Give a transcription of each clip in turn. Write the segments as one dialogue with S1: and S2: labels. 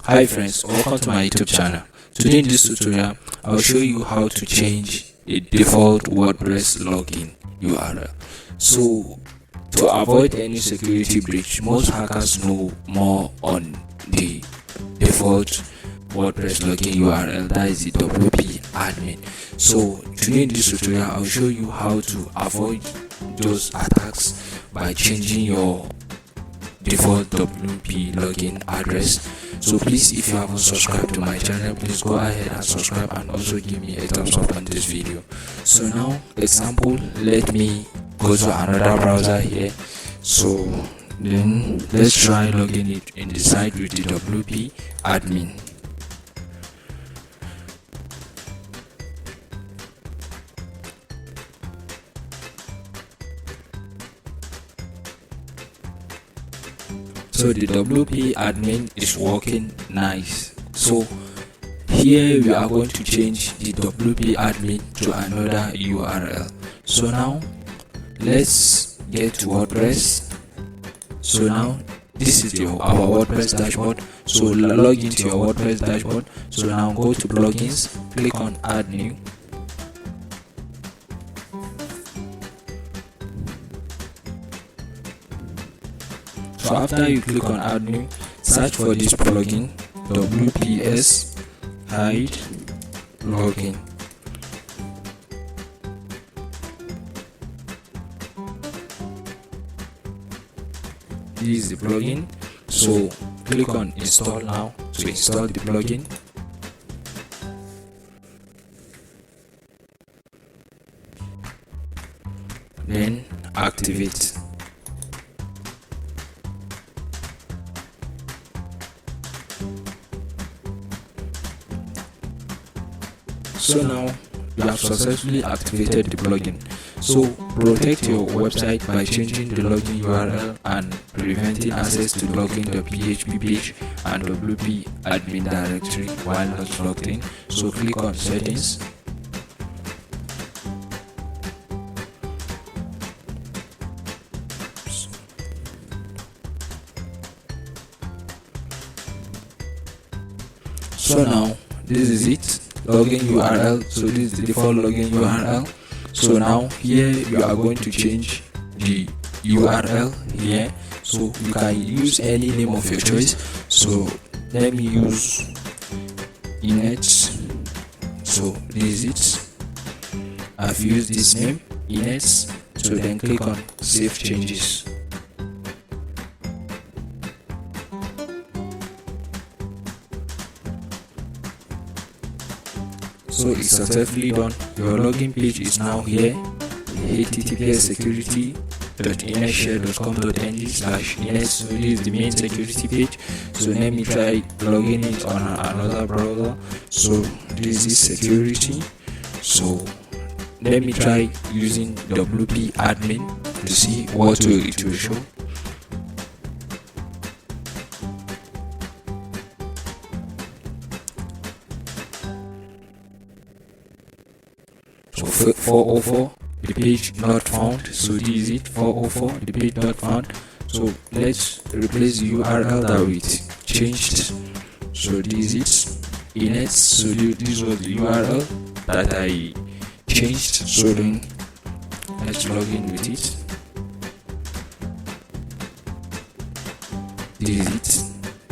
S1: Hi friends, welcome to my YouTube channel. Today in this tutorial, I will show you how to change a default WordPress login URL. So, to avoid any security breach, most hackers know more on the default WordPress login URL, that is the WP admin. So, today in this tutorial, I will show you how to avoid those attacks by changing your default WP login address. So please, if you haven't subscribed to my channel, please go ahead and subscribe and also give me a thumbs up on this video. So now, example, let me go to another browser here. So then let's try logging it in the site with the WP admin. So the WP admin is working nice. So here we are going to change the WP admin to another URL. So now let's get to WordPress. So now this is our WordPress dashboard. So log into your WordPress dashboard. So now go to plugins, click on add new. So after you click on add new, search for this plugin, WPS hide login. This is the plugin. So click on install now to install the plugin. Then activate. So now you have successfully activated the plugin. So protect your website by changing the login URL and preventing access to login.php page and WP admin directory while not logged in. So click on settings. So now this is it. Login URL. So this is the default login URL. So now here you are going to change the URL here. So you can use any name of your choice. So let me use init. So this is it. I've used this name init. So then click on save changes. So it's successfully done. Your login page is now here. https://security.inetshare.com.ng/inet. So this is the main security page. So let me try logging it on another browser. So this is security. So let me try using WP admin to see what it will show. So 404, the page not found. So this is it, 404, the page not found. So let's replace the URL that we changed. So this is it, init. So this was the URL that I changed. So then let's log in with it. This is it.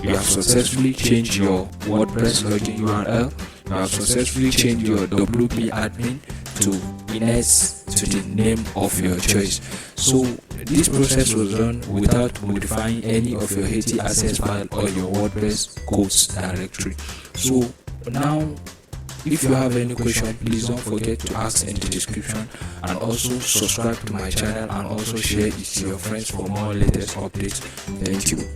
S1: You have successfully changed your WordPress login URL. You have successfully changed your WP admin to init to the name of your choice. So this process was done without modifying any of your htaccess file or your WordPress codes directory. So now if you have any question, please don't forget to ask in the description, and also subscribe to my channel and also share it to your friends for more latest updates. Thank you.